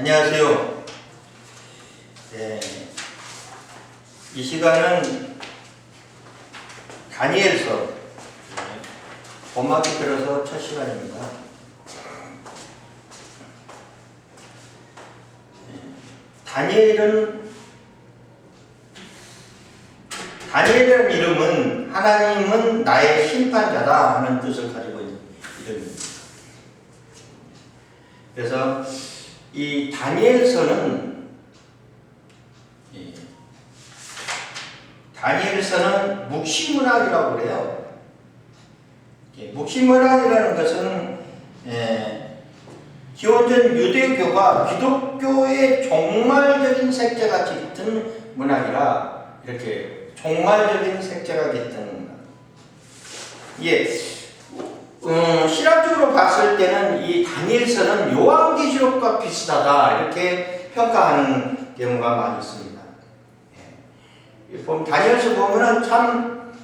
안녕하세요. 네, 이 시간은 다니엘서 본막이 들어서 첫 시간입니다. 다니엘이라는 이름은 하나님은 나의 심판자다 하는 뜻을 가지고 있는 이름입니다. 그래서 이 다니엘서는 묵시문학이라고 그래요. 묵시문학이라는 것은 기원전 유대교가 기독교의 종말적인 색채가 짙은 문학이라 이렇게 종말적인 색채가 짙은 문학. 신학적으로 봤을 때는 이 다니엘서는 요한계시록과 비슷하다 이렇게 평가하는 경우가 많이 있습니다. 다니엘서 보면은 참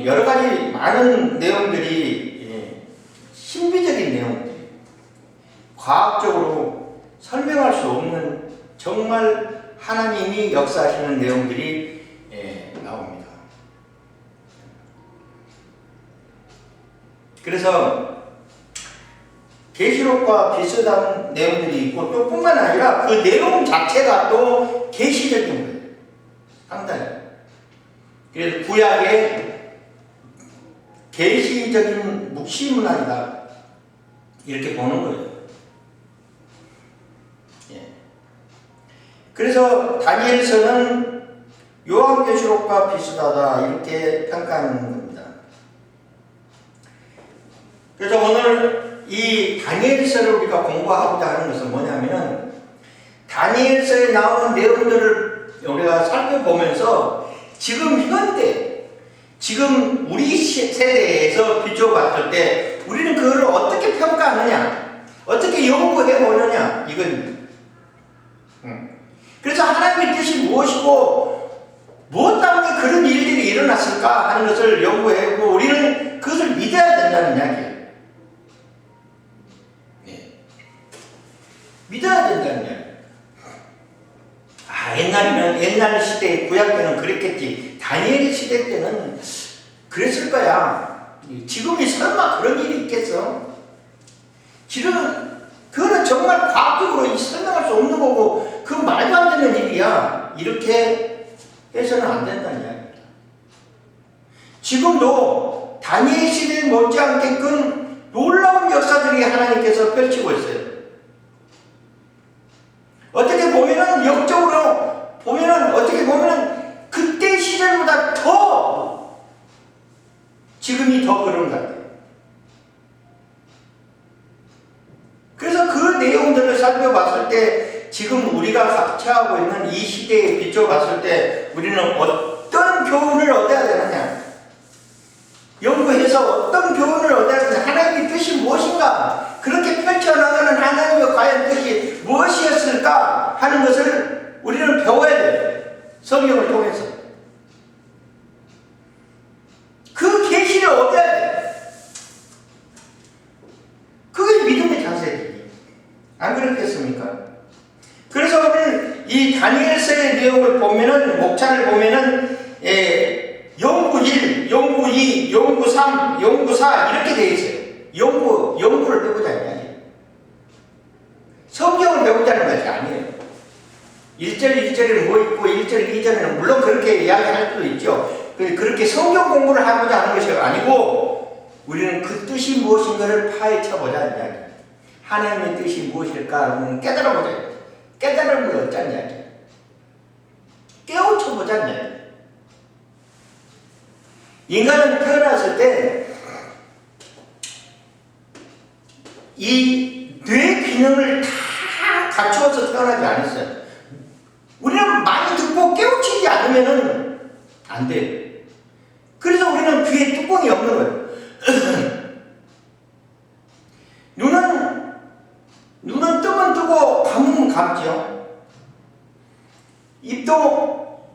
여러 가지 많은 내용들이 신비적인 내용들이 과학적으로 설명할 수 없는 정말 하나님이 역사하시는 내용들이 나옵니다. 그래서 계시록과 비슷한 내용들이 있고 또 뿐만 아니라 그 내용 자체가 또 계시적인 거예요. 상당히. 그래서 구약의 계시적인 묵시문학이다 이렇게 보는 거예요. 그래서 다니엘서는 요한계시록과 비슷하다 이렇게 평가하는 겁니다. 그래서 오늘 이 다니엘서를 우리가 공부하고자 하는 것은 뭐냐면은 다니엘서에 나오는 내용들을 우리가 살펴보면서 지금 현대, 지금 우리 세대에서 비춰봤을 때 우리는 그걸 어떻게 평가하느냐, 어떻게 연구해 보느냐 이건. 그래서 하나님의 뜻이 무엇이고 무엇 때문에 그런 일들이 일어났을까 하는 것을 연구해보고 우리는 그것을 믿어야 된다는 이야기예요. 믿어야 된다는 이야기예요. 옛날에는 옛날 시대 구약 때는 그랬겠지. 다니엘의 시대 때는 그랬을 거야. 지금이 설마 그런 일이 있겠어? 지금 그거는 정말 과학적으로 설명할 수 없는 거고 그 말도 안 되는 일이야. 이렇게 해서는 안 된다는 이야기입니다. 지금도 다니엘 시대에 못지않게끔 놀라운 역사들이 하나님께서 펼치고 있어요. 어떻게 보면은 역적으로 보면은 어떻게 보면은 그때 시절보다 더 지금이 더 그런 것 같아요. 그래서 그 내용들을 살펴봤을 때 지금 우리가 처하고 있는 이 시대에 비춰봤을 때 우리는 어떤 교훈을 얻어야 되느냐, 연구해서 어떤 교훈을 얻어야 되느냐, 하나님의 뜻이 무엇인가, 그렇게 펼쳐나가는 하나님의 과연 뜻이 무엇이었을까 하는 것을 우리는 배워야 돼요. 성경을 통해서. 그 계시를 얻어야 돼요. 그게 믿음의 자세지. 안 그렇겠습니까? 그래서 오늘 이 다니엘서의 내용을 보면은, 목차를 보면은, 연구 1, 연구 2, 연구 3, 연구 4 이렇게 되어 있어요. 연구를 배우자는 게 아니에요. 성경을 배우자는 것이 아니에요. 1절 1절에는 뭐 있고 1절 2절에는 물론 그렇게 이야기할 수도 있죠. 그렇게 성경 공부를 하고자 하는 것이 아니고 우리는 그 뜻이 무엇인가를 파헤쳐보자는 이야기. 하나님의 뜻이 무엇일까 깨달아보자. 깨달음을 얻자는 이야기. 깨우쳐보자는 이야기. 인간은 태어났을 때 이 뇌 기능을 다 갖추어서 태어나지 않았어요. 우리는 많이 듣고 깨우치지 않으면 안 돼요. 그래서 우리는 귀에 뚜껑이 없는 거예요. 눈은 뜨면 뜨고 감으면 감죠. 입도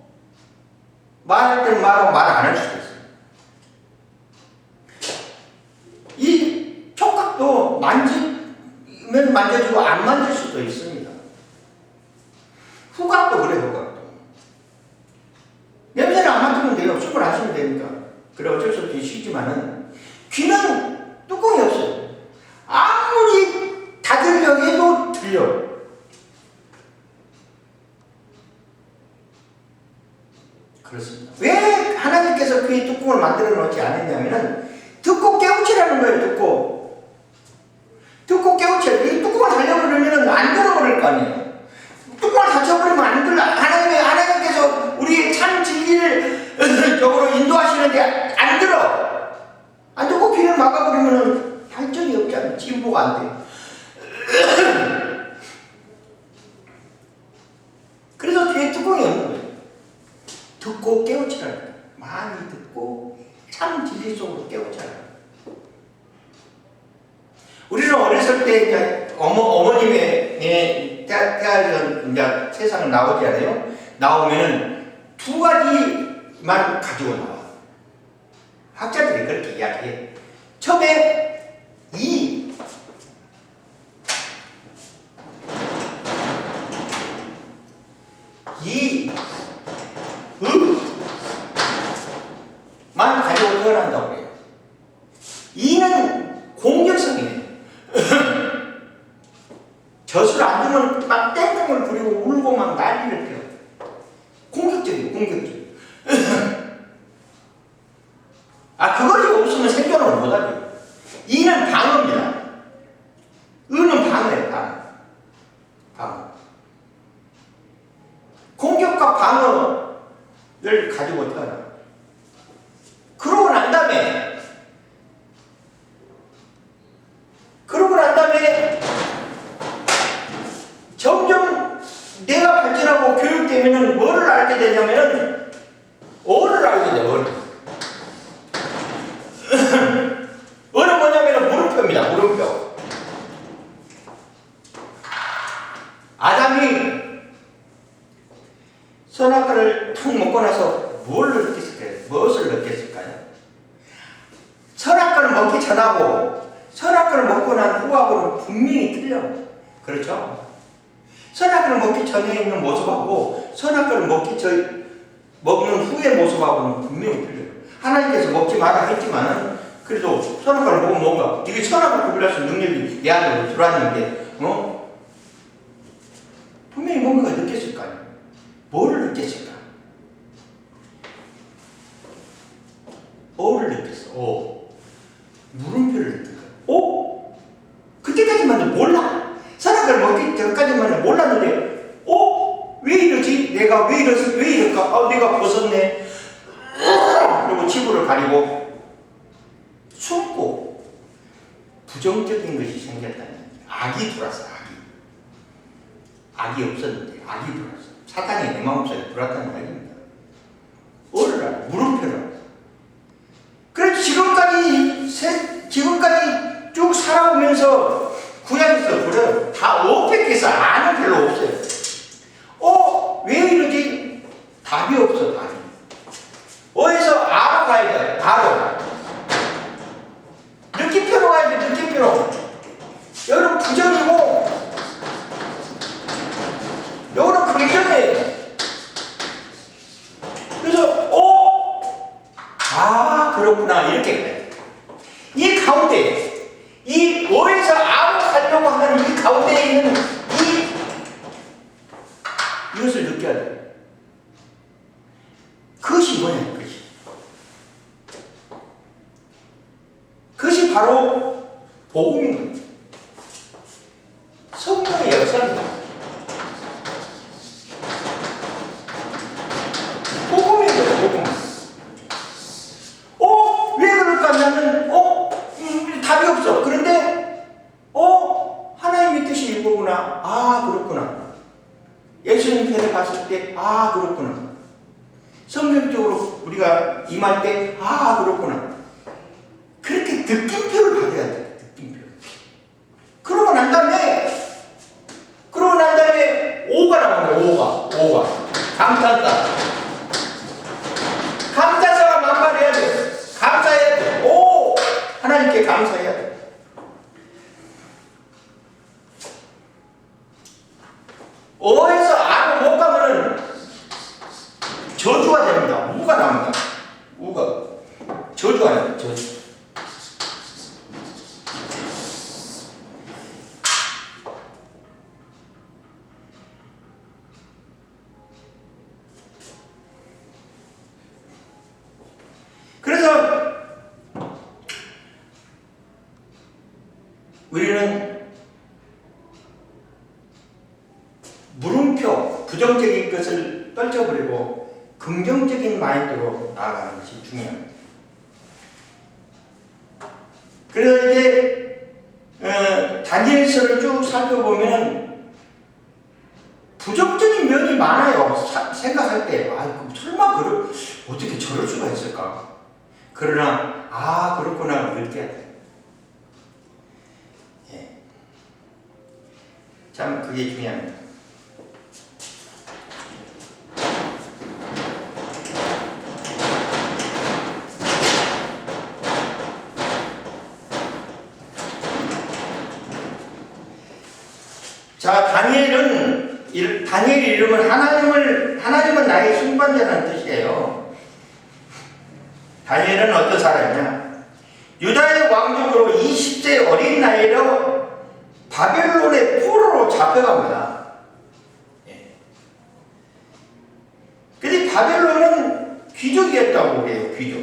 말할 때는 말하고 말 안 할 수도 있어요. 이 촉각도 만지면 만져주고 안 만질 수도 있습니다. 후각도 그래, 후각도. 냄새를 안 맡으면 돼요. 숨을 안 쉬면 되니까. 그래, 어쩔 수 없이 쉬지만은, 귀는 뚜껑이 없어요. 아무리 닫으려고 해도 들려. 그렇습니다. 왜 하나님께서 귀의 뚜껑을 만들어 놓지 않았냐면은, 듣고 깨우치라는 거예요, 듣고. 듣고 깨우치라. 이 뚜껑을 달려버리면은 안 들어버릴 거 아니에요. 뚜껑을 닫혀버리면 안 들려. 하나님께서 우리의 참 진리를 적으로 인도하시는데 안 들어. 안 듣고 귀를 막아버리면은 발전이 없잖아요. 진보가 안 돼요. 그래서 귀에 뚜껑이 없는 거예요. 듣고 깨우치라는 거예요. 많이 듣고 참 진리 속으로 깨우쳐라. 우리는 어렸을 때 이제 어머님의 태아전 이제 세상을 나오지 않아요? 나오면은 두 가지만 가지고 나와. 학자들이 그렇게 이야기해. 처음에 이 만 가지고 태어난다고 해요. 이는 공격성이에요. 젖을 안 주면 막 땡땡을 부리고 울고 막 난리를 펴요. 공격적이에요, 공격적. 그것이 없으면 생존을 못하죠. 이는 방어입니다. 의는 방어예요, 방어. 공격과 방어를 가지고 태어나. 그러고 난 다음에 점점 내가 발전하고 교육되면은 뭐를 알게 되냐면은 어를 알게 돼요. 어는 뭐냐면은 물음표입니다. 물음표. 아담이 선악과를 탁 먹고 나서 무엇을 느꼈을까요? 선악과를 먹기 전하고 선악과를 먹고 난 후하고는 분명히 틀려요. 그렇죠? 선악과를 먹기 전에 있는 모습하고 선악과를 먹는 후의 모습하고는 분명히 틀려요. 하나님께서 먹지 마라 했지만은 그래도 선악과를 먹으면 뭔가 이게 선악과를 구별할 수 있는 능력이 내 안으로 들어왔는데 분명히 뭔가가 느꼈을 거 아니에요. 뭐를 느꼈을까? 어를 느꼈어. 물음표를 느꼈어. 그때까지만 몰라. 선악과를 먹기 전까지만 몰랐는데 왜 이러지? 내가 왜 이럴까? 내가 벗었네. 그리고 지구를 가리고 숨고 부정적인 것이 생겼다는 악이 들어왔어. 악이 없었는데 악이 들어왔어. 사탄이 내 마음속에 들어왔다는 말입니다. 어를 알아. 물음표를 알아. 그래서 지금까지 쭉 살아오면서 구약에서 그래요. 다 어펙해서 아는 별로 없어요. 왜 이러지? 답이 없어, 답이. 어디서 알아가야 돼, 바로. 느낌표로 가야 돼, 느낌표로. 여기는 부정이고, 여기는 긍정이에요. 그래서, 그렇구나, 이렇게 그래. 이 가운데, 이 어에서 하려고 하는 이 가운데에 있는 이것을 느껴야 돼. 그것이 뭐냐, 그것이 바로 복음인 거예요. 성령의 역사입니다. 복음인 거예요, 복음. 왜 그럴까 하면은, 답이 없어. 그런데, 하나님의 뜻이 이거구나. 그렇구나. 예수님 편에 갔을 때, 그렇구나. 성경적으로 우리가 임할 때, 그렇구나. 그렇게 느낌표를 받아야 돼, 느낌표. 그러고 난 다음에, 오가 나오는 오가. 감탄사. 감탄사가 만발해야 돼. 감사해야 돼. 하나님께 감사해야 돼. 어에서 못 가면은 부정적인 것을 떨쳐버리고 긍정적인 마인드로 나아가는 것이 중요합니다. 그래서 이제 다니엘서를 쭉 살펴보면 부정적인 면이 많아요. 생각할 때 설마 어떻게 저럴 수가 있을까? 그러나 그렇구나 그렇게 해야 돼. 예. 참 그게 중요합니다. 자, 다니엘의 이름은 하나님은 나의 순반자라는 뜻이에요. 다니엘은 어떤 사람이냐? 유다의 왕족으로 20세 어린 나이로 바벨론의 포로로 잡혀갑니다. 예. 근데 바벨론은 귀족이었다고 해요, 귀족.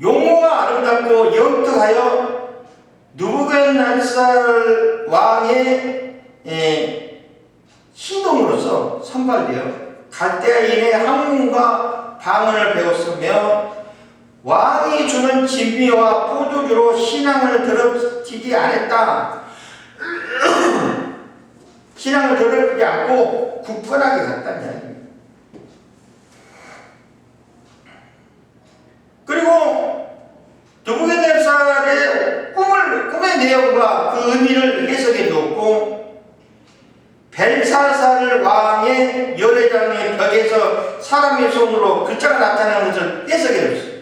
용모가 아름답고 영특하여 느부갓네살 왕의 신동으로서 선발되어 갈대아인의 학문과 방언을 배웠으며 왕이 주는 진미와 포도주로 신앙을 더럽히지 않았다. 신앙을 더럽히지 않고 굳건하게 갔다는 이야기입니다. 그리고 느부갓네살의 꿈의 내용과 그 의미를 해석해 주었고, 벨사살 왕의 열애장의 벽에서 사람의 손으로 글자가 나타나는 것을 해석해 줬어요.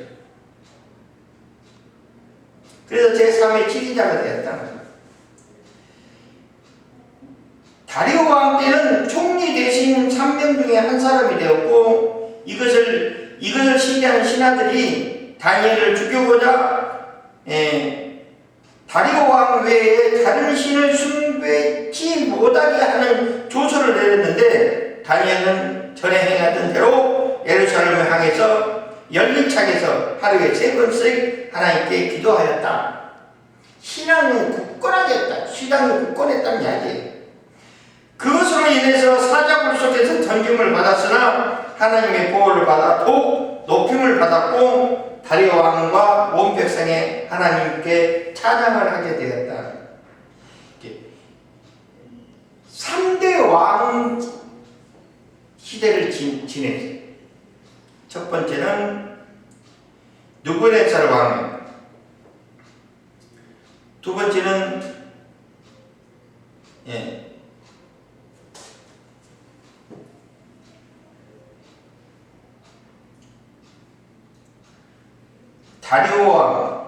그래서 제3의 지휘자가 되었다는 거예요. 다리오 왕 때는 총리 대신 3명 중에 한 사람이 되었고, 이것을 신뢰하는 신하들이 다니엘을 죽여보자 다리오 왕 외에 다른 신을 숭배치 못하게 하는 조서를 내렸는데, 다니엘은 전에 행하던 대로 예루살렘을 향해서 열린 창에서 하루에 3번씩 하나님께 기도하였다. 신앙이 굳건하겠다. 신앙이 굳건했다는 이야기예요. 그것으로 인해서 사자굴 속에서 던짐을 받았으나 하나님의 보호를 받아 더욱 높임을 받았고, 다리오 왕과 온 백성의 하나님께 찬양을 하게 되었다. 3대 왕 시대를 지냈어요. 첫 번째는 느부갓네살 왕, 두 번째는 다리오 왕,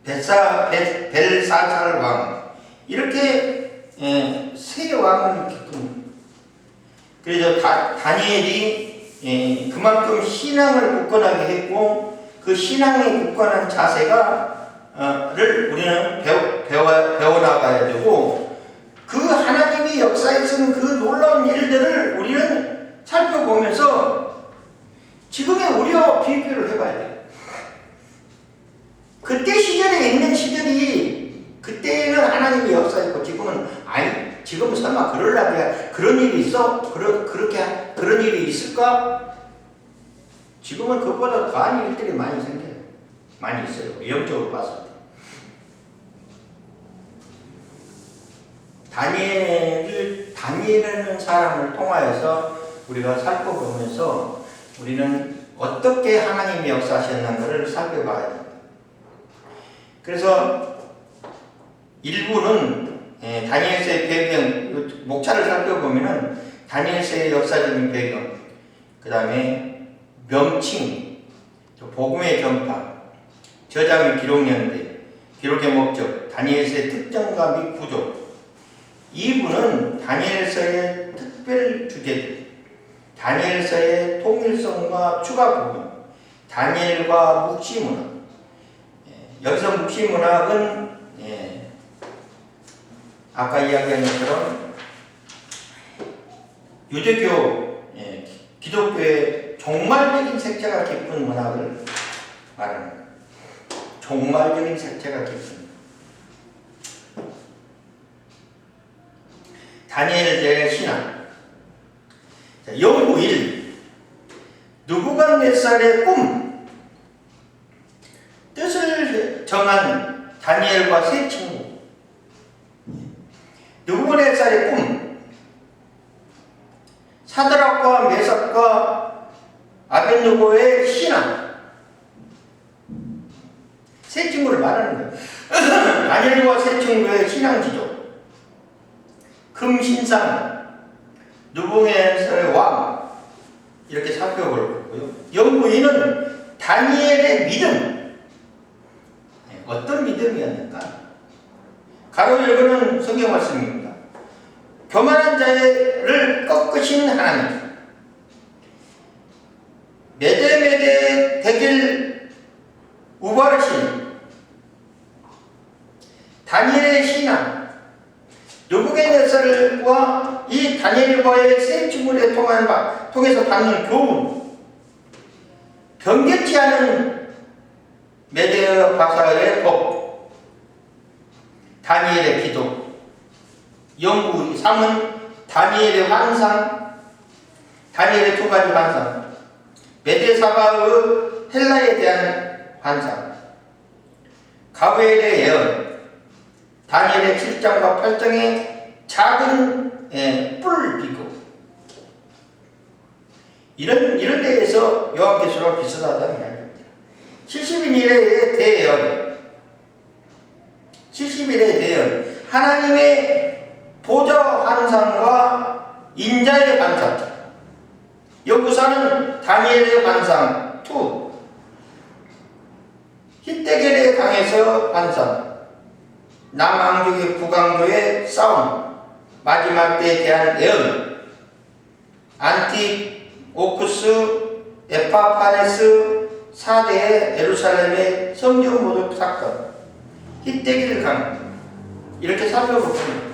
벨사살 왕, 이렇게 세 왕을 겪은. 그래서 다니엘이 그만큼 신앙을 굳건하게 했고, 그 신앙의 굳건한 자세를 우리는 배워나가야 되고, 그 하나님이 역사에 쓰는 그 놀라운 일들을 우리는 살펴보면서 지금의 우리와 비교를 해봐야 돼요. 그때 시절에 있는 시절이, 그때는 하나님이 역사했고, 지금은 설마 그럴라야 그런 일이 있어? 그런 일이 있을까? 지금은 그것보다 더한 일들이 많이 생겨요. 많이 있어요. 영적으로 봤을 때. 다니엘이라는 사람을 통하여서 우리가 살펴보면서 우리는 어떻게 하나님이 역사하셨는가를 살펴봐야 됩니다. 그래서 일부는 다니엘서의 배경, 목차를 살펴보면은 다니엘서의 역사적인 배경, 그 다음에 명칭, 복음의 전파, 저자 및 기록 연대, 기록의 목적, 다니엘서의 특정과 및 구조. 2부는 다니엘서의 특별 주제들, 다니엘서의 통일성과 추가 부분, 다니엘과 묵시문학. 여기서 묵시문학은 아까 이야기한 것처럼 유대교, 기독교의 종말적인 색채가 깊은 문학을 말합니다. 종말적인 색채가 깊은. 다니엘의 신앙. 자, 연구 1. 느부갓네살의 꿈. 뜻을 정한 다니엘과 세 친구. 느부갓네살의 꿈. 사드락과 메삭과 아벳느고의 신앙. 세 친구를 말하는 거예요. 다니엘과 세 친구의 신앙 지조. 금신상, 느부갓네살의 왕. 이렇게 살펴볼 거고요. 연구 2는 다니엘의 믿음. 어떤 믿음이었는가? 가로 열고는 성경 말씀입니다. 교만한 자를 꺾으신 하나님. 메데메데 대길 우바르신 다니엘의 신앙. 느부갓네살과 이 다니엘과의 세 친구를 통해서 받는 교훈. 변개치 않은 메데 바사의 법. 다니엘의 기도. 연구 3은 다니엘의 환상. 다니엘의 두 가지 환상. 메데 사바의 헬라에 대한 환상. 가브리엘의 예언. 다니엘의 7장과 8장의 작은 뿔 비교. 이런 데에서 요한계시록 비슷하다는 이야기입니다. 70일의 대예언. 70일의 대예언. 하나님의 보좌 환상과 인자의 환상. 연구사는 다니엘의 환상 2. 히데겔의 강에서 환상. 남왕족의 북왕족의 싸움. 마지막 때에 대한 예언. 안티오쿠스 에파파네스 4대의 예루살렘의 성전 모독 사건. 히데겔 강. 이렇게 살펴보면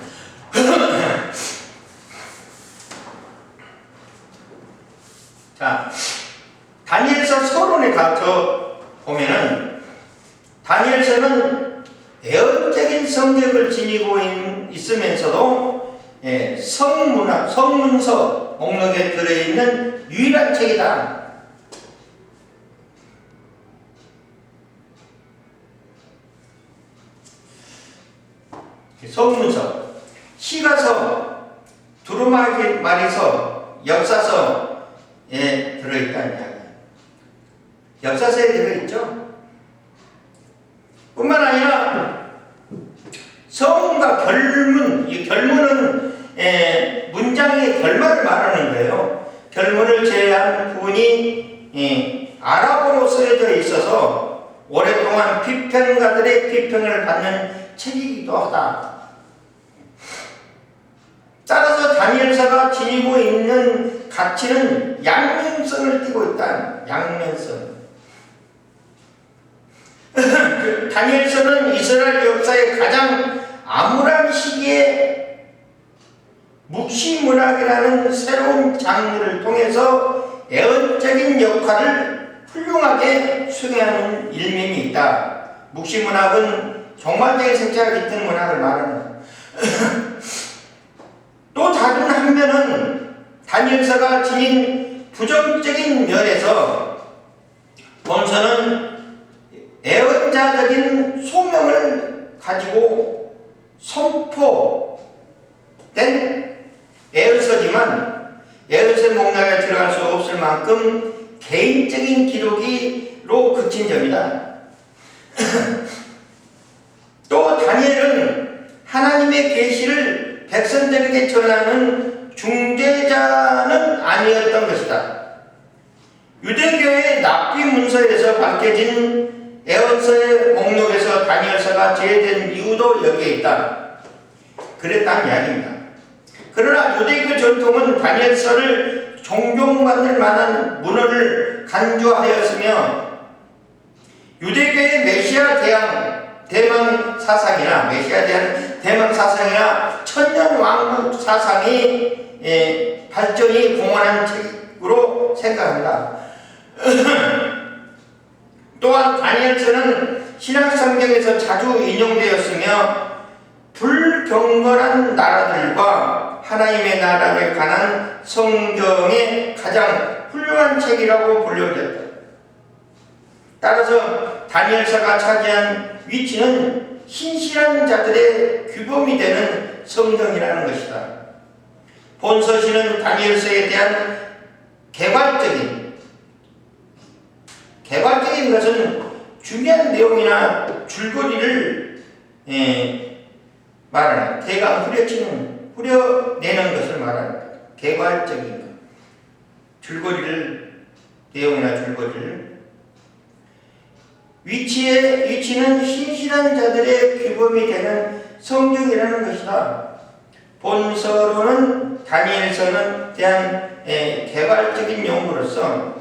자, 다니엘서 서론에 가서 보면은 다니엘서는 예언적인 성격을 지니고 있으면서도 성문서 목록에 들어있는 유일한 책이다. 성문서, 시가서, 두루마리서, 역사서에 들어있다는 이야기. 역사서에 들어있죠. 뿐만 아니라 서문과 결문, 이 결문은 문장의 결말을 말하는 거예요. 결문을 제외한 부분이 아랍어로 쓰여져 있어서 오랫동안 비평가들의 비평을 받는 책이기도 하다. 따라서 다니엘서가 지니고 있는 가치는 양면성을 띠고 있다. 양면성. 다니엘서는 이스라엘 역사의 가장 암울한 시기에 묵시문학이라는 새로운 장르를 통해서 예언적인 역할을 훌륭하게 수행하는 일면이 있다. 묵시문학은 종말적인 색채가 깃든 문학을 말하는 또 다른 한면은 다니엘서가 지닌 부정적인 면에서 본서는 예언자적인 소명을 가지고 선포된 예언서지만 예언서 목록에 들어갈 수 없을 만큼 개인적인 기록으로 그친 점이다. 또 다니엘은 하나님의 계시를 백성들에게 전하는 중재자는 아니었던 것이다. 유대교의 납비 문서에서 밝혀진 예언서의 목록에서 다니엘서가 제외된 이유도 여기에 있다. 그랬다는 이야기입니다. 그러나 유대교 전통은 다니엘서를 존경받을 만한 문헌을 간주하였으며 유대교의 메시아 대망 사상이나 천년 왕국 사상이 발전이 공헌한 책으로 생각합니다. 또한 다니엘서는 신약성경에서 자주 인용되었으며 불경건한 나라들과 하나님의 나라에 관한 성경의 가장 훌륭한 책이라고 불려졌다. 따라서 다니엘서가 차지한 위치는 신실한 자들의 규범이 되는 성경이라는 것이다. 본서시는 다니엘서에 대한 개괄적인 것은 중요한 내용이나 줄거리를 말하는, 대강 후려내는 것을 말하는 개괄적인 것. 내용이나 줄거리를. 위치는 신실한 자들의 규범이 되는 성경이라는 것이다. 본서로는 다니엘서는 대한 개괄적인 용어로서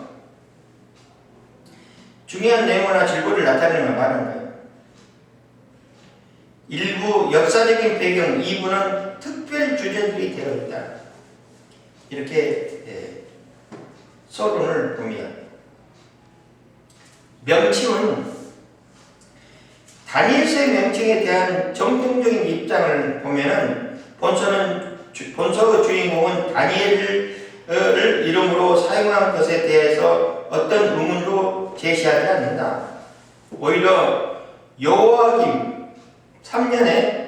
중요한 내용이나 줄거리를 나타내는 걸 말하는 거예요. 일부 역사적인 배경, 이부는 특별 주제들이 되어 있다. 이렇게 서론을 봅니다. 명칭은 다니엘서의 명칭에 대한 정통적인 입장을 보면은 본서의 주인공은 다니엘을 이름으로 사용한 것에 대해서 어떤 의문도 제시하지 않는다. 오히려 여호야김 3년에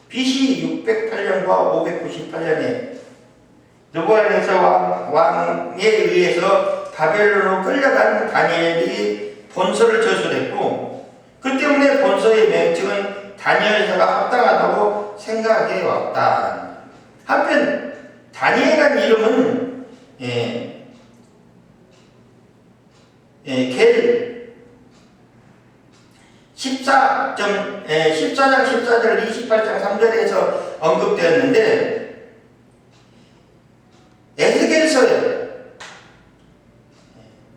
BC 608년과 598년에 느부갓네살 왕에 의해서 바벨론으로 끌려간 다니엘이 본서를 저술했고, 그 때문에 본서의 명칭은 다니엘서가 합당하다고 생각해 왔다. 한편 다니엘이라는 이름은 겔 14장 14절 28장 3절에서 언급되었는데, 에스겔서에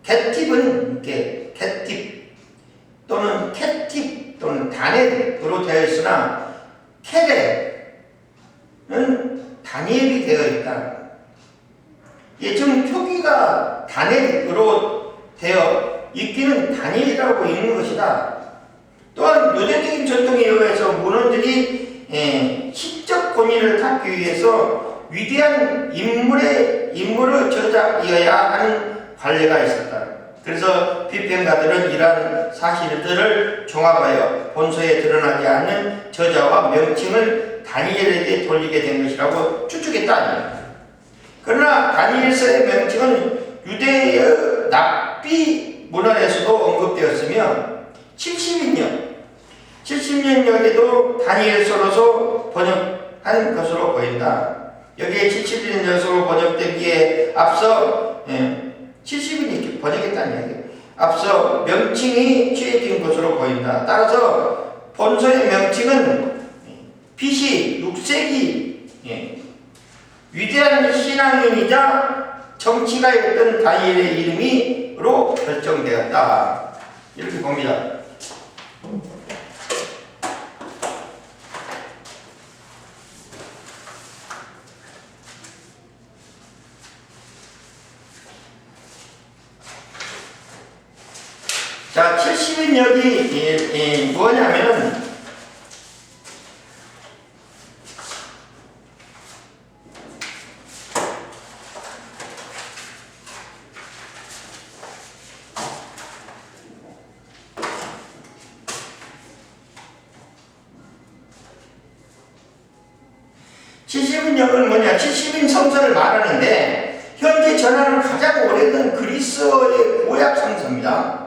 겟팁은 겟팁 또는 캣팁 또는 다넷으로 되어 있으나 켈레는 다니엘이 되어 있다. 지금 표기가 다넷으로 되어 있기는 다니엘이라고 있는 것이다. 또한 유대적인 전통에 의해서 문헌들이 시적 권위를 갖기 위해서 위대한 인물의 저작이어야 하는 관례가 있었다. 그래서 비평가들은 이러한 사실들을 종합하여 본서에 드러나지 않는 저자와 명칭을 다니엘에게 돌리게 된 것이라고 추측했다. 그러나 다니엘서의 명칭은 유대의 납비 문헌에서도 언급되었으며 70년역에도 다니엘서로서 번역한 것으로 보인다. 여기에 71년서로 번역되기에 앞서 70인이 번역했다는 이야기예요. 앞서 명칭이 취해진 것으로 보인다. 따라서 본서의 명칭은 BC 6세기 위대한 신앙인이자 정치가였던 다니엘의 이름으로 결정되었다. 이렇게 봅니다. 자, 70인역이 뭐냐면은 뭐냐? 70인 성서를 말하는데 현재 전하는 가장 오래된 그리스어의 구약 성서입니다.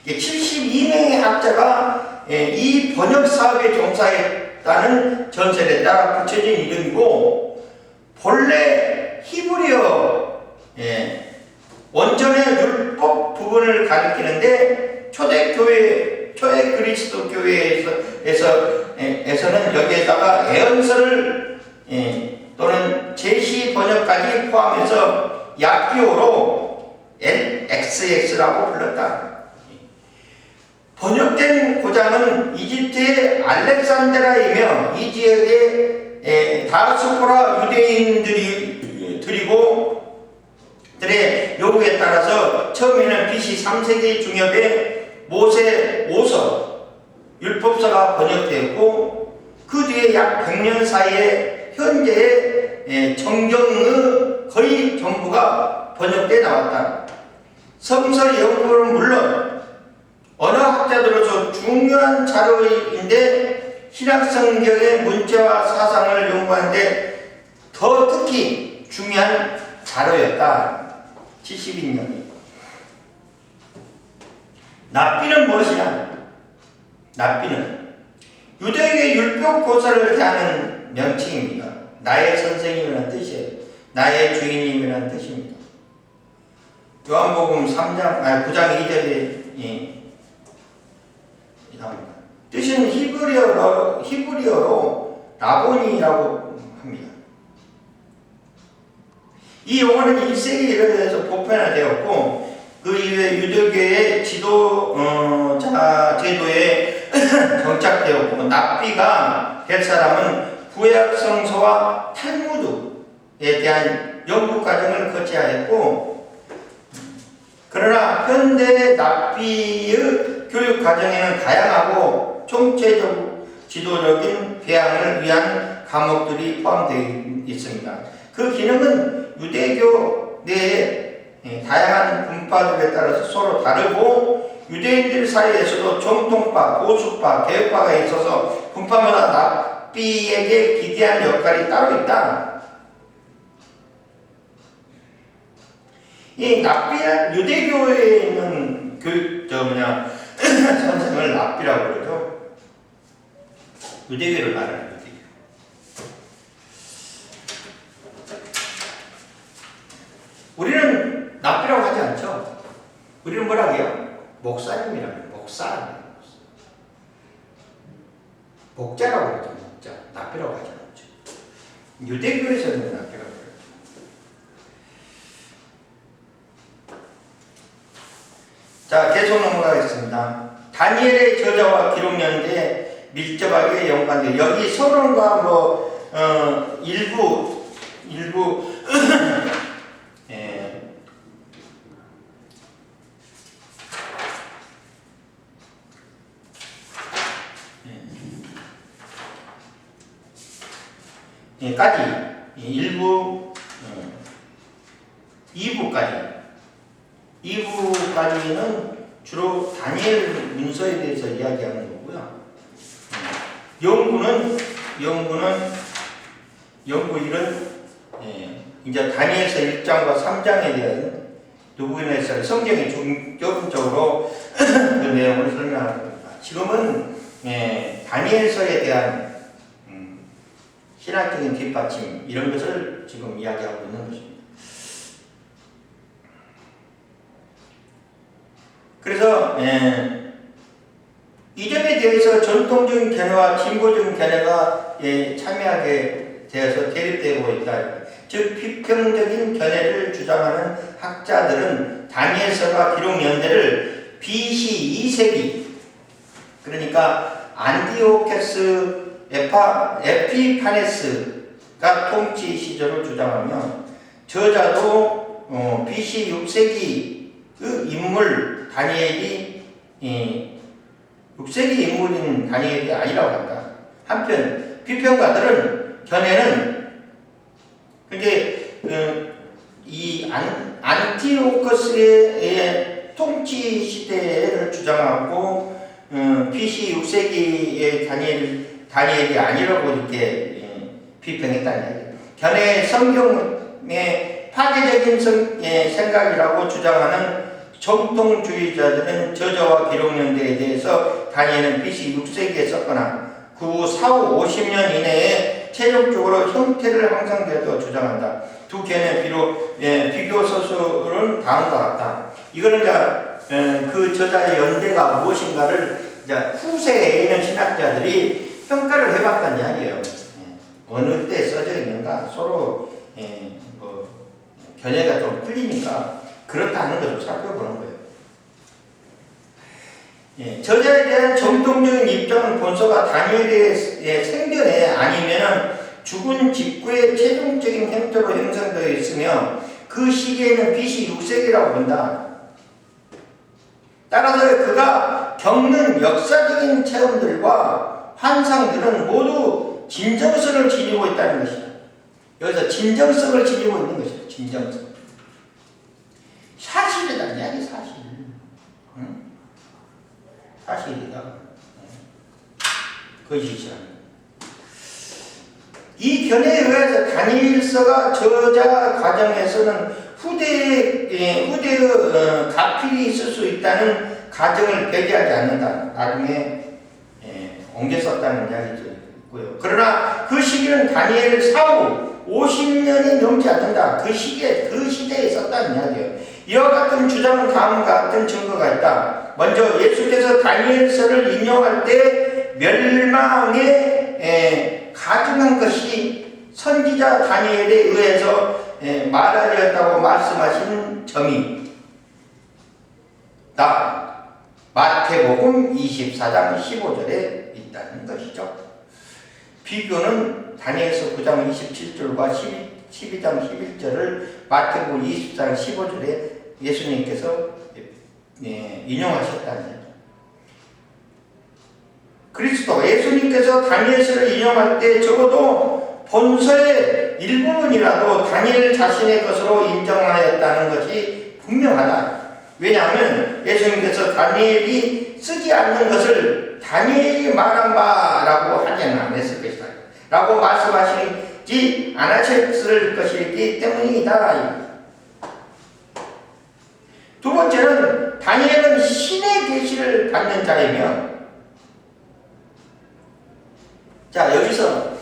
72명의 학자가 이 번역 사업에 종사했다는 전설에 따라 붙여진 이름이고, 본래 히브리어 원전의 율법 부분을 가리키는데 초대 그리스도 교회에서는 여기에다가 예언서를 또는 제시 번역까지 포함해서 약기호로 LXX라고 불렀다. 번역된 고장은 이집트의 알렉산드라이며 이 지역의 다스포라 유대인들이고 들의 요구에 따라서 처음에는 BC 3세기 중엽에 모세 5서 율법서가 번역되었고, 그 뒤에 약 100년 사이에 현재의 정경의 거의 전부가 번역되어 나왔다. 성서 연구는 물론 언어학자들로서 중요한 자료인데 신약성경의 문체와 사상을 연구하는데 더 특히 중요한 자료였다. 72년이. 납비는 무엇이냐? 납비는 유대인의 율법 고사를 대하는 명칭입니다. 나의 선생님이라는 뜻이에요. 나의 주인님이라는 뜻입니다. 요한복음 9장 2절에 나옵니다. 뜻은 히브리어로 라본이라고 합니다. 이 용어는 1세기 이래서 보편화되었고 그 이후에 유대교의 지도자 제도에 정착되었고 납비가 될 사람은 구약 성서와 탈무드에 대한 연구 과정을 거쳐야했고 그러나 현대 납비의 교육 과정에는 다양하고 총체적 지도적인 배양을 위한 과목들이 포함되어 있습니다. 그 기능은 유대교 내에 다양한 분파들에 따라서 서로 다르고 유대인들 사이에서도 정통파, 보수파, 개혁파가 있어서 분파마다 납비에게 기대한 역할이 따로 있다. 이 납비는 유대교에 있는 선생을 납비라고 그러죠. 유대교를 말하는 유대교. 우리는 납비라고 하지 않죠. 우리는 뭐라고 해요? 목사님이라고 해요. 목사라고. 목자라고 그러죠. 목자. 납비라고 하지 않죠. 유대교에서는 납비라고 해요. 자, 계속 넘어가겠습니다. 다니엘의 저자와 기록 연대에 밀접하게 연관돼 여기 서론과 일부 까지 일부 2부까지는 주로 다니엘 문서에 대해서 이야기하는 거고요. 연구일은 이제 다니엘서 1장과 3장에 대한 부분에서 성경이 중점적으로 그 내용을 설명하는 겁니다. 지금은 다니엘서에 대한 신학적인 뒷받침 이런 것을 지금 이야기하고 있는 것입니다. 그래서 이 점에 대해서 전통적인 견해와 진보적인 견해가 참여하게 되어서 대립되고 있다. 즉 비평적인 견해를 주장하는 학자들은 다니엘서가 기록 연대를 BC 2세기 그러니까 안디오케스 에피파네스가 통치 시절을 주장하며 저자도 BC 6세기의 인물 다니엘이 6세기 인물인 다니엘이 아니라고 한다. 한편 비평가들은 견해는 이 안티오커스의 통치 시대를 주장하고 BC 6세기의 다니엘이 아니라고 이렇게 비평했다는 이야기예요. 견해 성경의 파괴적인 생각이라고 주장하는 정통주의자들은 저자와 기록연대에 대해서 다니엘은 BC 6세기에 썼거나 그 후 사후 50년 이내에 최종적으로 형태를 형성되었다고 주장한다. 두 견해 비교 서술은 다음과 같다. 이거는 그 저자의 연대가 무엇인가를 후세에 있는 신학자들이 평가를 해봤다는 이야기예요. 어느 때 써져 있는가 서로 견해가 좀 틀리니까 그렇다는 것을 살펴보는 거예요. 저자에 대한 정통적인 입장은 본서가 다니엘의 생전에 아니면은 죽은 직후에 최종적인 형태로 형성되어 있으며 그 시기에는 BC 6세기라고 본다. 따라서 그가 겪는 역사적인 체험들과 환상들은 모두 진정성을 지니고 있다는 것이다. 여기서 진정성을 지니고 있는 것이다. 진정성. 사실이다. 이야기 사실. 응? 사실이다. 거짓이라. 이 견해에 의해서 다니엘서가 저자 과정에서는 후대의 가필이 있을 수 있다는 가정을 배제하지 않는다. 나중에 옮겨 썼다는 이야기도 있고요. 그러나 그 시기는 다니엘 사후 50년이 넘지 않는다. 그 시대에 썼다는 이야기예요. 이와 같은 주장은 다음과 같은 증거가 있다. 먼저 예수께서 다니엘서를 인용할 때 멸망에 가증한 것이 선지자 다니엘에 의해서 말하였다고 말씀하신 점이 마태복음 24장 15절에 있다는 것이죠. 비교는 다니엘서 9장 27절과 12장 11절을 마태복음 24장 15절에 예수님께서 인용하셨다는 거죠. 그리스도 예수님께서 다니엘서를 인용할 때 적어도 본서의 일부분이라도 다니엘 자신의 것으로 인정하였다는 것이 분명하다. 왜냐하면 예수님께서 다니엘이 쓰지 않는 것을 다니엘이 말한 바라고 하지는 않았을 것이다 라고 말씀하시지 않으셨을 것이기 때문이다. 두 번째는 다니엘은 신의 계시를 받는 자이며, 자 여기서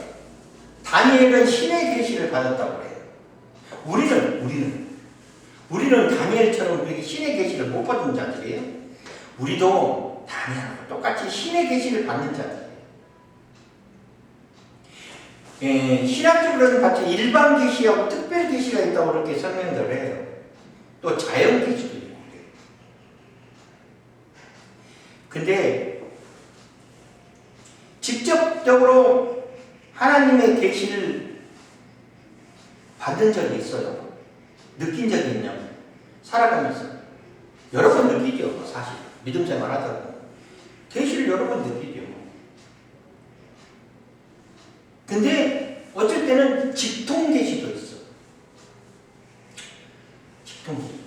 다니엘은 신의 계시를 받았다고 해요. 우리는 다니엘처럼 우리 신의 계시를 못 받은 자들이에요. 우리도 다니엘하고 똑같이 신의 계시를 받는 자들이에요. 신학적으로는 같이 일반 계시하고 특별 계시가 있다고 그렇게 설명을 해요. 또 자연 계시도 있고. 근데 직접적으로 하나님의 계시를 받은 적이 있어요. 느낀 적이 있냐고. 살아가면서 여러 번 느끼죠. 사실 믿음 생활 하다 보면 계시를 여러 번 느끼죠. 근데 어쩔 때는 직통 계시도 있어. 직통 계시도 있어.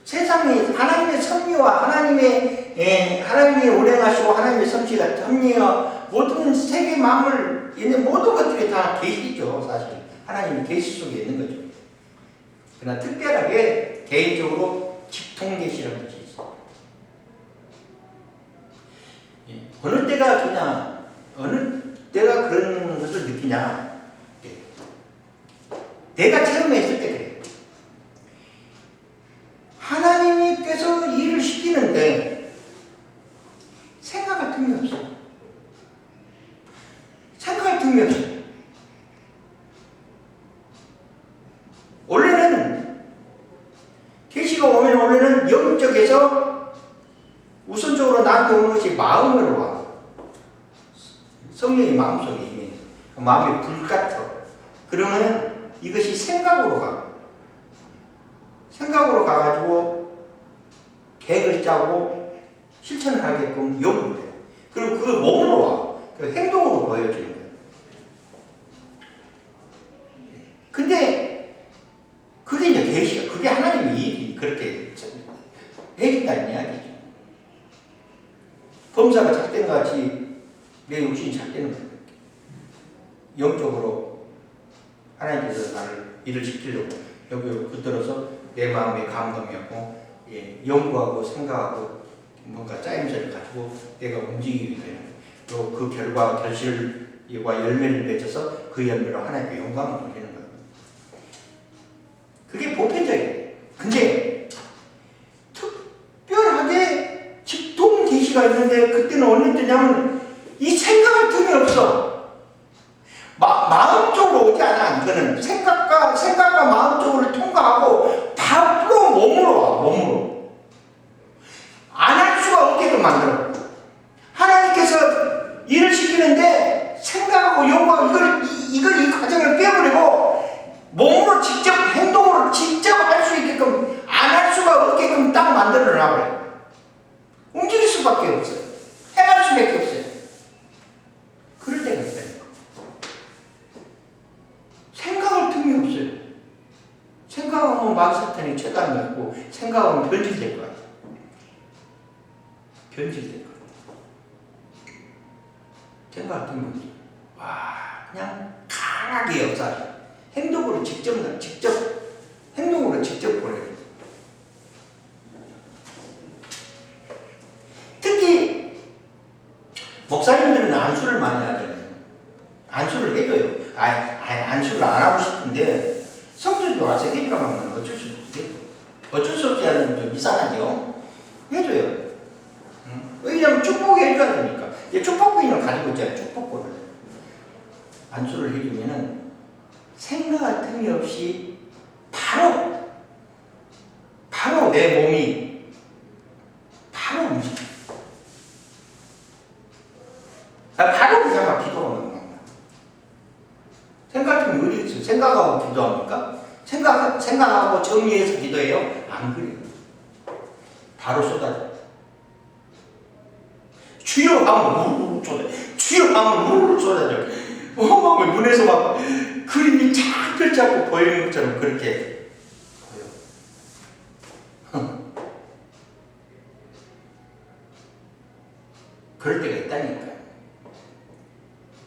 세상에 하나님의 섭리와 하나님이 운행하시고 하나님의 섭리와 모든 세계 만물 있는 모든 것들이 다 계시죠. 사실 하나님의 계시 속에 있는 거죠. 그러나 특별하게 개인적으로 직통 계시라는 것이 있어요. 어느 때가 그런 것을 느끼냐? 내가 체험했을 때 그래요. 하나님께서 일을 시키는데 생각할 틈이 없어. 생각할 틈이 없어. 계시가 오면 원래는 영적에서 우선적으로 나한테 오는 것이 마음으로 와. 성령이 마음속에 있는 마음이 불 같아. 그러면 이것이 생각으로 가. 생각으로 가가지고 계획을 짜고 실천을 하게끔 욕을 해. 그리고 그걸 몸으로 와. 그 행동으로 보여주는 거예요. 근데 그게 이제 계시가, 그게 하나님의 일이 그렇게 해준다는 이야기죠. 범사가 작된 것 같이 내 육신이 작되는 거예요. 영적으로 하나님께서 나를 일을 시키려고 여기 붙들어서 내 마음의 감동이었고, 연구하고 생각하고 뭔가 짜임새를 가지고 내가 움직이게 되는 또 그 결과 결실과 열매를 맺어서 그 열매로 하나님께 영광을 돌리는 거예요. 그게 보편적이에요. 근데 특별하게 직통 계시가 있는데 그때는 어느 때냐면 이 생각할 틈이 없어. 마음 쪽으로 오지 않아. 이거는 생각과 마음 쪽으로 통과하고 바로 몸으로 와. 몸으로 안 할 수가 없게끔 만들어. 하나님께서 일을 시키는데 생각하고 연구하고 이 과정을 깨버리고 몸으로 직접 행동으로 직접 할 수 있게끔 안 할 수가 없게끔 딱 만들어 놔버려. 움직일 수밖에 없어요. 행할 수밖에 없어요. 변질될 거야. 변질될 거야. 생각하면 와, 그냥 강하게 역사하죠. 행동으로 직접 행동으로 직접 보내요. 특히 목사님들은 안수를 많이 하잖아요. 안수를 해줘요. 안수를 안 하고 싶은데 성도들이 와서 해주라고 하면 어쩔 수 없어요. 어쩔 수 없지 않으면 좀 이상하죠. 해줘요. 왜냐하면 축복해 줘야 되니까. 축복권을 가지고 있잖아요. 축복권을. 안수를 해주면은 생각 틈이 없이 바로 내 몸이 바로 움직여. 바로 그냥 기도가 나는 거야. 생각 틈이 어디 있어요? 생각하고 기도합니까? 생각하고 정리해서 기도해요? 안 그래요. 바로 쏟아져. 주여 하면 우르르 쏟아져. 주여 하면 우르르 쏟아져. 막 눈에서 막 그림이 쫙 펼쳐갖고 보이는 것처럼 그렇게 보여. 그럴 때가 있다니까요.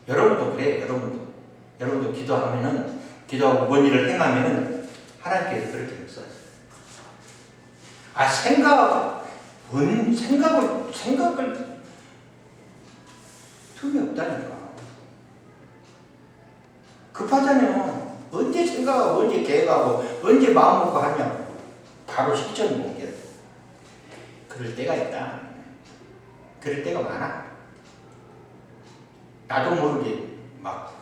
여러분도 그래요. 여러분도 기도하고 뭔 일을 행하면은 하나님께서 그렇게 역사하세요. 생각을 틈이 없다니까. 급하잖아요. 언제 생각하고 언제 계획하고 언제 마음 먹고 하냐. 바로 실천이 옮겨요. 그럴 때가 있다. 그럴 때가 많아. 나도 모르게 막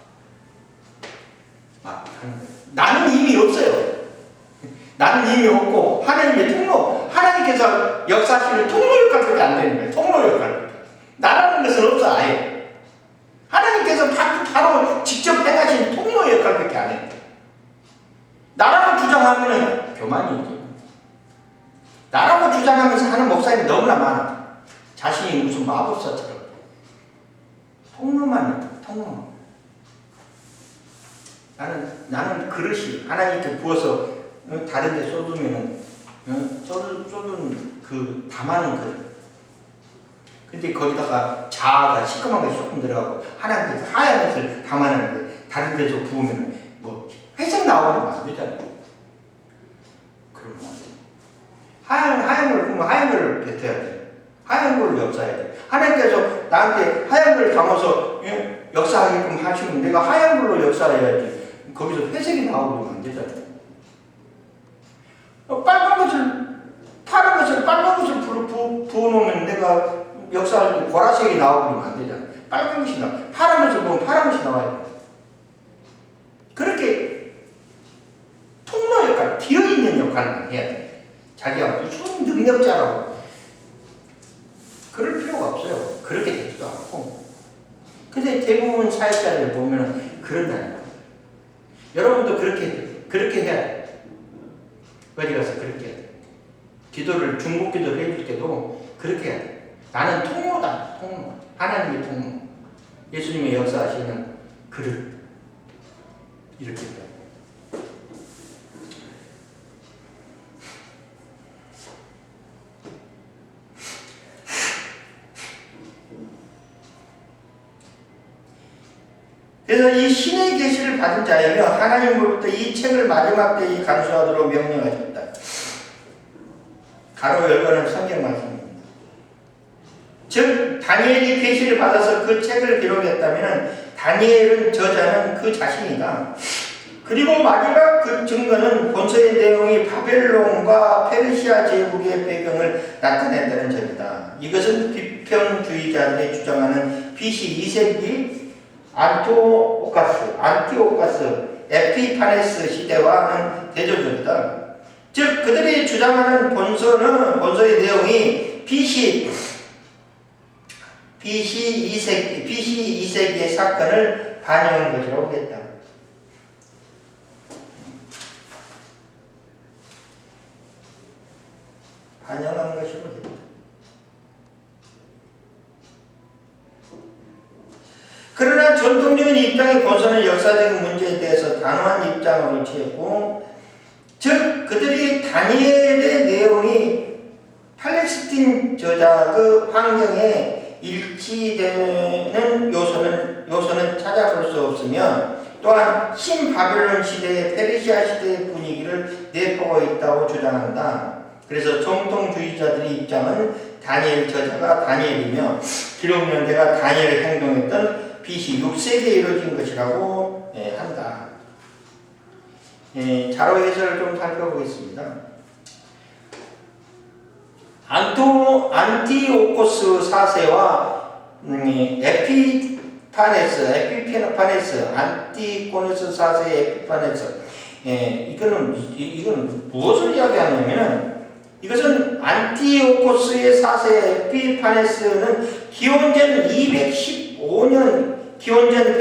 하는 거예요. 나는 이미 없어요. 나는 이미 없고 하나님의 통로, 하나님께서 역사하시는 통로 역할밖에 안 되는 거예요. 통로 역할. 나라는 것은 없어 아예. 하나님께서 바로 직접 행하신 통로 역할밖에 안 해요. 나라고 주장하면은 교만이죠. 나라고 주장하면서 하는 목사님이 너무나 많아. 자신이 무슨 마법사처럼. 통로만 있다. 통로만. 나는 그릇이 하나님께 부어서 다른 데 쏟으면은 쏟은 그 담아는 그릇. 근데 거기다가 자아가 시커멓게 조금 들어가고 하나님께서 하얀 것을 담아내는데 다른 데서 부으면 뭐 회색 나오면 안 되잖아요. 그러면 안 돼. 하얀 걸 부으면 하얀 걸 뱉어야 돼. 하얀 걸로 역사해야 돼. 하나님께서 나한테 하얀 걸 담아서 역사하게끔 하시면 내가 하얀 걸로 역사해야지. 거기서 회색이 나오면 안 되잖아요. 빨간 것을 부어놓으면 내가 역사할 때 보라색이 나오면 안 되잖아요. 빨간 것이 나와. 파란 것을 보면 파란 것이 나와요. 그렇게 통로 역할, 비어있는 역할만 해야 돼. 자기가 무슨 능력자라고. 그럴 필요가 없어요. 그렇게 되지도 않고. 근데 대부분 사역자들 보면 그런다니까. 여러분도 그렇게 해야 돼. 어디 가서 그렇게 해야 돼. 기도를, 중복 기도를 해줄 때도 그렇게 해야 돼. 나는 통로다, 통로. 하나님의 통로. 예수님의 역사하시는 그릇. 이렇게 해야 돼. 그래서 이 신의 계시를 받은 자이며 하나님으로부터 이 책을 마지막 때에 간수하도록 명령하셨다. 가로 열거는 성경 말씀입니다. 즉 다니엘이 계시를 받아서 그 책을 기록했다면 다니엘은 저자는 그 자신이다. 그리고 마지막 그 증거는 본서의 내용이 바벨론과 페르시아 제국의 배경을 나타낸다는 점이다. 이것은 비평주의자들이 주장하는 BC 2세기 안티오카스, 에피파네스 시대와는 대조적이다. 즉 그들이 주장하는 본서의 내용이 BC 2세기의 사건을 반영한 것이라고 했다. 반영한 것이라고 했다. 그러나 전통적인 입장의 본서는 역사적인 문제에 대해서 단호한 입장을 취했고, 즉 그들이 다니엘의 내용이 텍스팅 저작의 환경에 일치되는 요소는 찾아볼 수 없으며 또한 신바벨론 시대의 페르시아 시대의 분위기를 내포하고 있다고 주장한다. 그래서 정통주의자들의 입장은 다니엘 저자가 다니엘이며 기록 연대가 다니엘이 행동했던 BC 6세기에 이루어진 것이라고 한다. 자료 해설을 좀 살펴보겠습니다. 안티오코스 4세와 에피파네스, 안티코네스 4세의 에피파네스. 이거는 무엇을 이야기하냐면, 이것은 안티오코스의 4세 에피파네스는 기원전 215년, 기원전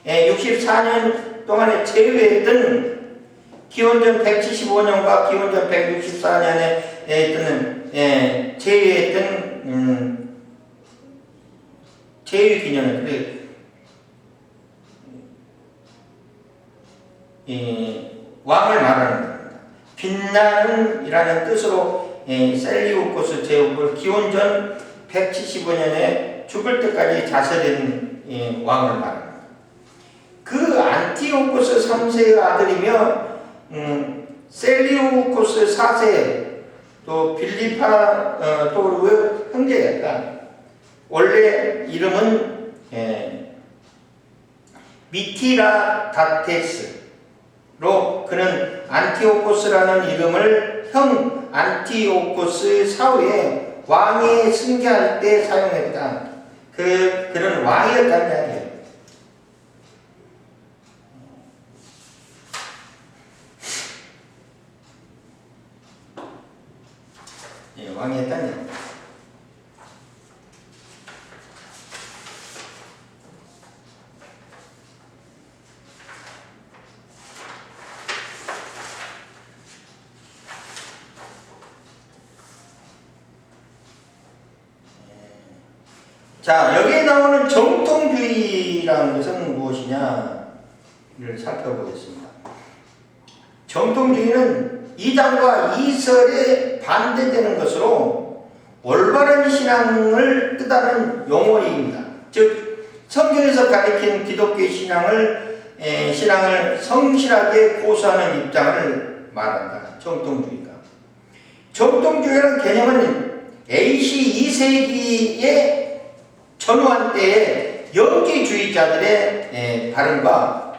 164년 동안에 제외했던 기원전 175년과 기원전 164년에 제외했던 제위 기념을 왕을 말하는 겁니다. 빛나는이라는 뜻으로 셀리우코스 제국을 기원전 175년에 죽을 때까지 다스린 왕을 말합니다. 그 안티오코스 3세의 아들이며 셀리우코스 4세 또 빌리파 도르의 형제였다. 원래 이름은 미티라다테스로 그는 안티오코스라는 이름을 형 안티오코스 사후에 왕에 승계할 때 사용했다. 그는 왕이었다는 이야기예요. 왕이었다는 이야기. 자, 여기에 나오는 정통주의라는 것은 무엇이냐를 살펴보겠습니다. 정통주의는 이단과 이설에 반대되는 것으로 올바른 신앙을 뜻하는 용어입니다. 즉, 성경에서 가리킨 기독교의 신앙을 성실하게 고수하는 입장을 말한다. 정통주의가. 정통주의라는 개념은 AC 2세기의 전후한 때의 영지주의자들의 발음과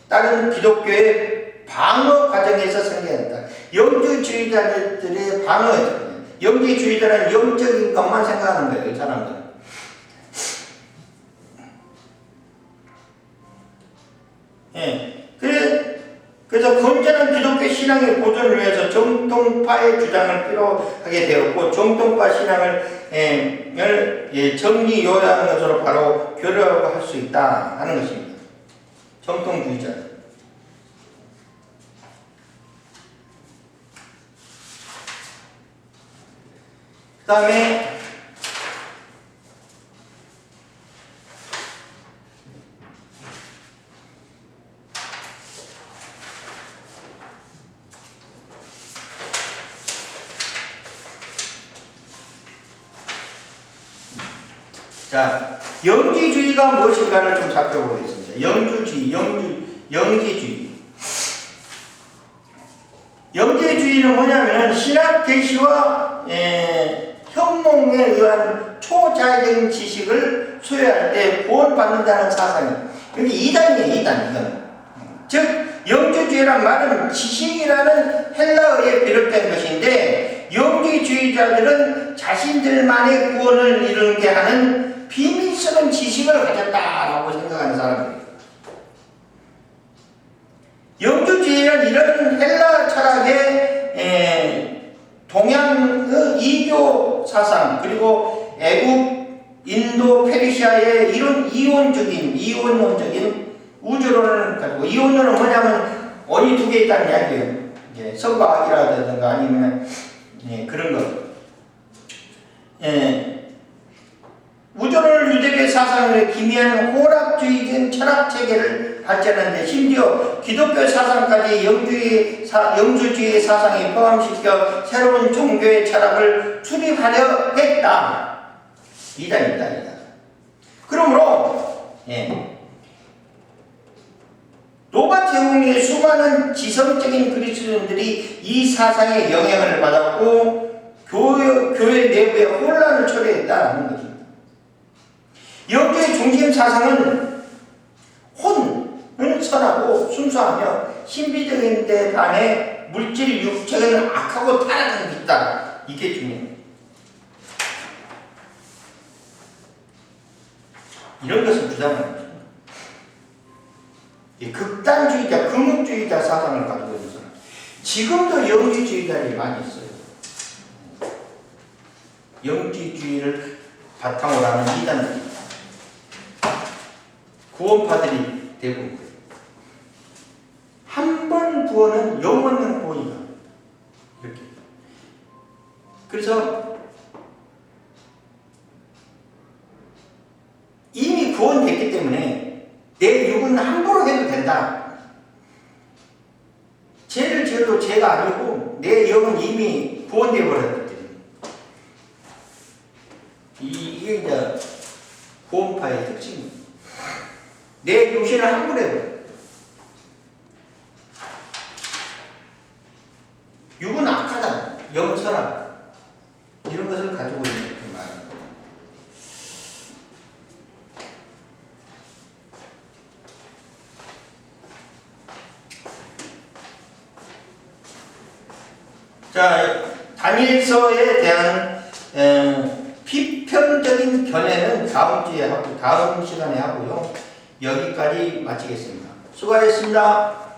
다른 기독교의 방어 과정에서 생겨났다. 영지주의자들의 방어죠. 영지주의자는 영적인 것만 생각하는 거예요, 이 사람들은. 그래서 건전한 기독교 신앙의 보존을 위해서 정통파의 주장을 필요하게 되었고, 정통파 신앙을 정리 요약하는 것으로 바로 교류할 수 있다 하는 것입니다. 정통주의자. 그 다음에 자, 영지주의가 무엇인가를 좀 살펴보겠습니다. 영지주의는 뭐냐면 신학 계시와 현몽에 의한 초자연적인 지식을 소유할 때 구원받는다는 사상이에요. 여기 이단이에요, 이건. 즉, 영지주의란 말은 지식이라는 헬라어에 비롯된 것인데, 영지주의자들은 자신들만의 구원을 이루게 하는 비밀스러운 지식을 가졌다라고 생각하는 사람들이에요. 영주주의는 이런 헬라 철학의 동양의 이교 사상 그리고 애국, 인도, 페르시아의 이런 이원론적인 우주론을 가지고, 이원론은 뭐냐면 원이 두 개 있다는 이야기예요. 선과 악이라든가 아니면 그런 것. 우주론을 유대교의 사상을 기미하는 호락주의적인 철학 체계를 발전하는데 심지어 기독교 사상까지 영주주의 사상에 포함시켜 새로운 종교의 철학을 수립하려 했다. 이단입니다. 그러므로 노바 제공의 수많은 지성적인 그리스도인들이 이 사상에 영향을 받았고 교회 내부에 혼란을 초래했다는 것입니다. 영주의 중심 사상은 혼을 선하고 순수하며 신비적인 데 반해 물질 육체는 악하고 타락한 게 있다. 이게 중요해요. 이런 것을 주장하는 거죠. 극단주의자, 금욕주의자 사상을 가지고 있는 사람. 지금도 영지주의자들이 많이 있어요. 영지주의를 바탕으로 하는 이단들이 구원파들이 대부분 한 번 구원은 영원한 구원이다. 이렇게. 그래서 이미 구원됐기 때문에 내 육은 함부로 해도 된다. 죄를 지어도 죄가 아니고 내 영은 이미 구원되어 버렸기 때문에 이게 이제 구원파의 특징입니다. 내 육신을 함부로 해버려. 육은 악하다. 영은 선하다. 이런 것을 가지고 있는 그 말입니다. 자, 다니엘서에 대한 비편적인 견해는 다음 주에 하고 다음 시간에 하고요. 여기까지 마치겠습니다. 수고하셨습니다.